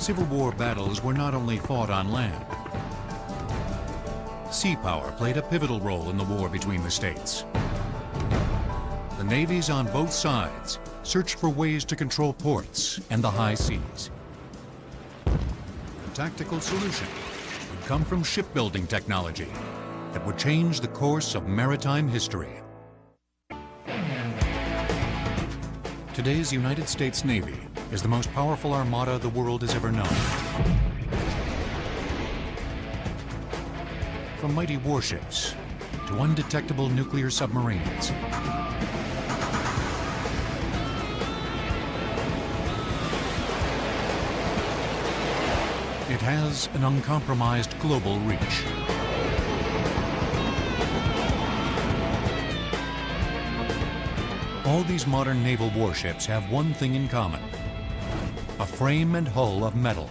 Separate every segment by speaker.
Speaker 1: Civil War battles were not only fought on land. Sea power played a pivotal role in the war between the states. The navies on both sides searched for ways to control ports and the high seas. The tactical solution would come from shipbuilding technology that would change the course of maritime history. Today's United States Navy is the most powerful armada the world has ever known. From mighty warships to undetectable nuclear submarines. It has an uncompromised global reach. All these modern naval warships have one thing in common: a frame and hull of metal.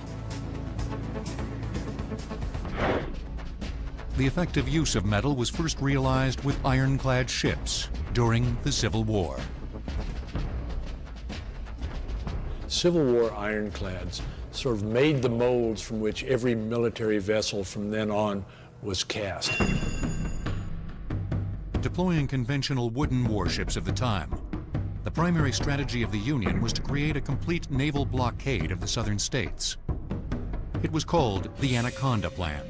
Speaker 1: The effective use of metal was first realized with ironclad ships during the Civil War.
Speaker 2: Civil War ironclads sort of made the molds from which every military vessel from then on was cast.
Speaker 1: Deploying conventional wooden warships of the time, the primary strategy of the Union was to create a complete naval blockade of the southern states. It was called the Anaconda Plan.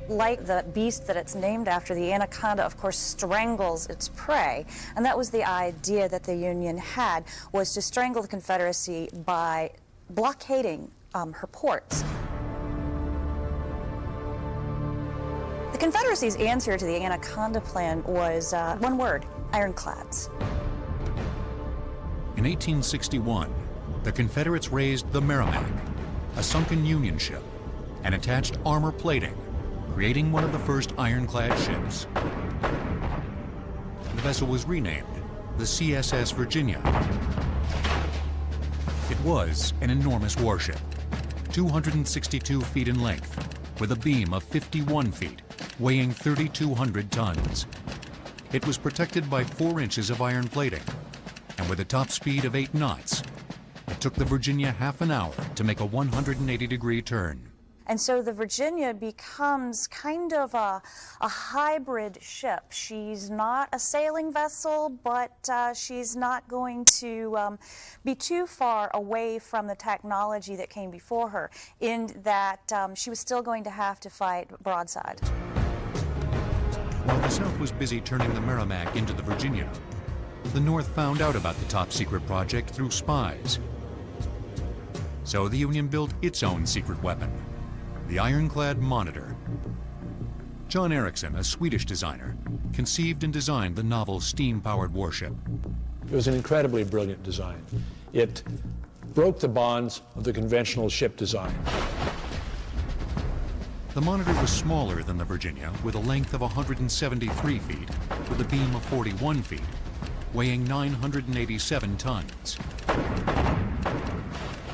Speaker 3: Like the beast that it's named after, the anaconda, of course, strangles its prey. And that was the idea that the Union had, was to strangle the Confederacy by blockading her ports. The Confederacy's answer to the Anaconda Plan was one word: ironclads.
Speaker 1: In 1861, the Confederates raised the Merrimac, a sunken Union ship, and attached armor plating, creating one of the first ironclad ships. The vessel was renamed the CSS Virginia. It was an enormous warship, 262 feet in length, with a beam of 51 feet, weighing 3,200 tons. It was protected by 4 inches of iron plating, and with a top speed of 8 knots, it took the Virginia half an hour to make a 180-degree turn.
Speaker 3: And so the Virginia becomes kind of a hybrid ship. She's not a sailing vessel, but she's not going to be too far away from the technology that came before her, in that she was still going to have to fight broadside.
Speaker 1: While the South was busy turning the Merrimac into the Virginia, the North found out about the top-secret project through spies. So the Union built its own secret weapon, the ironclad Monitor. John Ericsson, a Swedish designer, conceived and designed the novel steam-powered warship.
Speaker 2: It was an incredibly brilliant design. It broke the bonds of the conventional ship design.
Speaker 1: The Monitor was smaller than the Virginia, with a length of 173 feet, with a beam of 41 feet, weighing 987 tons.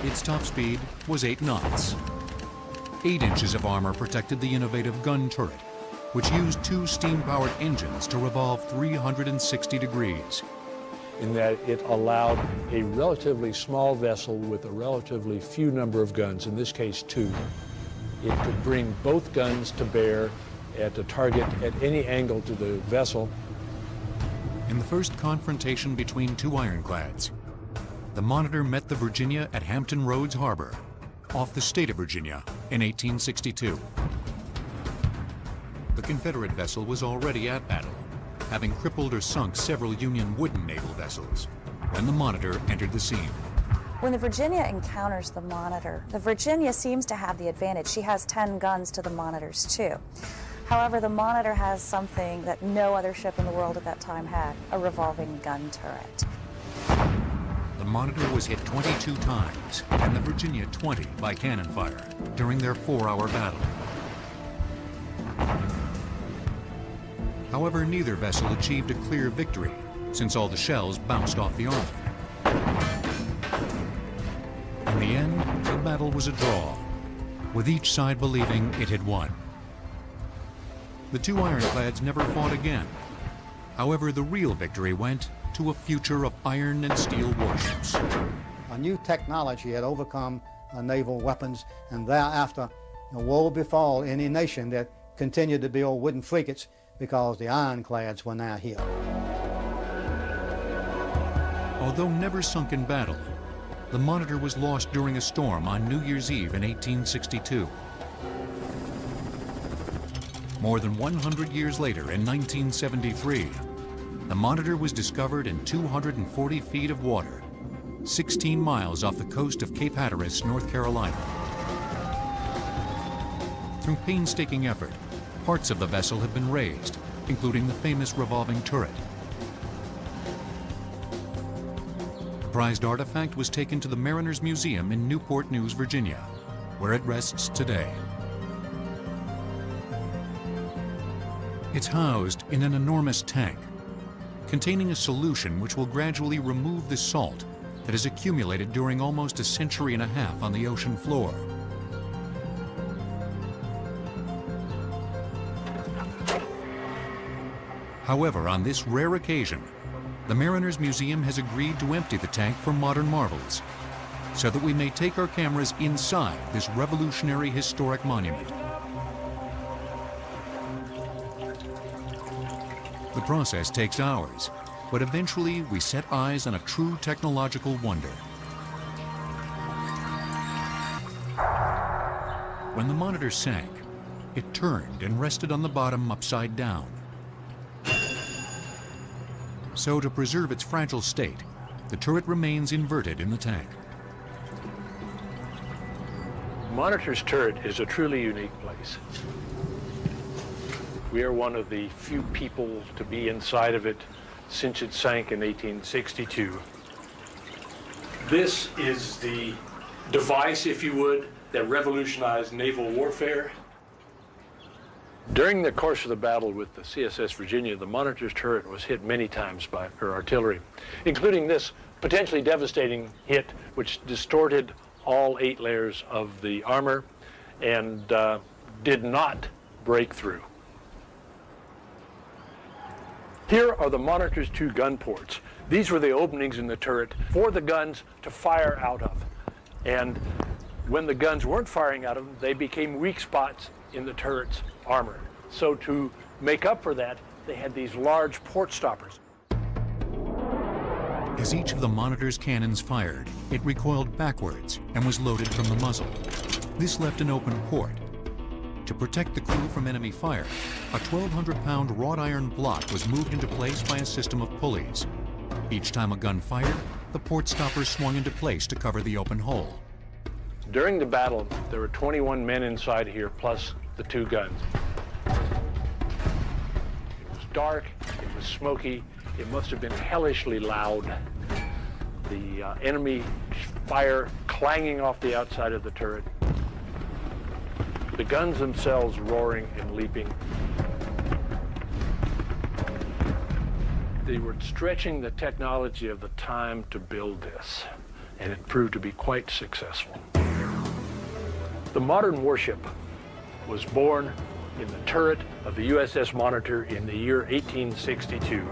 Speaker 1: Its top speed was 8 knots. 8 inches of armor protected the innovative gun turret, which used 2 steam-powered engines to revolve 360 degrees.
Speaker 2: In that it allowed a relatively small vessel with a relatively few number of guns, in this case 2. It could bring both guns to bear at a target at any angle to the vessel.
Speaker 1: In the first confrontation between 2 ironclads, the Monitor met the Virginia at Hampton Roads Harbor, off the state of Virginia, in 1862. The Confederate vessel was already at battle, having crippled or sunk several Union wooden naval vessels, when the Monitor entered the scene.
Speaker 3: When the Virginia encounters the Monitor, the Virginia seems to have the advantage. She has 10 guns to the Monitor's 2. However, the Monitor has something that no other ship in the world at that time had: a revolving gun turret.
Speaker 1: The Monitor was hit 22 times, and the Virginia 20 by cannon fire during their 4-hour battle. However, neither vessel achieved a clear victory, since all the shells bounced off the armor. In the end, the battle was a draw, with each side believing it had won. The 2 ironclads never fought again. However, the real victory went to a future of iron and steel warships.
Speaker 4: A new technology had overcome naval weapons, and thereafter woe befall any nation that continued to build wooden frigates, because the Ironclads were now here.
Speaker 1: Although never sunk in battle, the Monitor was lost during a storm on New Year's Eve in 1862. More than 100 years later, in 1973, the Monitor was discovered in 240 feet of water, 16 miles off the coast of Cape Hatteras, North Carolina. Through painstaking effort, parts of the vessel have been raised, including the famous revolving turret. The prized artifact was taken to the Mariners Museum in Newport News, Virginia, where it rests today. It's housed in an enormous tank, containing a solution which will gradually remove the salt that has accumulated during almost a century and a half on the ocean floor. However, on this rare occasion, the Mariners Museum has agreed to empty the tank for modern marvels, so that we may take our cameras inside this revolutionary historic monument. The process takes hours, but eventually we set eyes on a true technological wonder. When the Monitor sank, it turned and rested on the bottom upside down. So to preserve its fragile state, the turret remains inverted in the tank.
Speaker 2: Monitor's turret is a truly unique place. We are one of the few people to be inside of it since it sank in 1862. This is the device, if you would, that revolutionized naval warfare. During the course of the battle with the CSS Virginia, the Monitor's turret was hit many times by her artillery, including this potentially devastating hit, which distorted all 8 layers of the armor and did not break through. Here are the Monitor's 2 gun ports. These were the openings in the turret for the guns to fire out of. And when the guns weren't firing out of them, they became weak spots in the turret's armor. So to make up for that, they had these large port stoppers.
Speaker 1: As each of the Monitor's cannons fired, it recoiled backwards and was loaded from the muzzle. This left an open port. To protect the crew from enemy fire, a 1,200-pound wrought iron block was moved into place by a system of pulleys. Each time a gun fired, the port stopper swung into place to cover the open hole.
Speaker 2: During the battle, there were 21 men inside here, plus the 2 guns. It was dark, it was smoky, it must have been hellishly loud. The enemy fire clanging off the outside of the turret. The guns themselves roaring and leaping. They were stretching the technology of the time to build this, and it proved to be quite successful. The modern warship was born in the turret of the USS Monitor in the year 1862.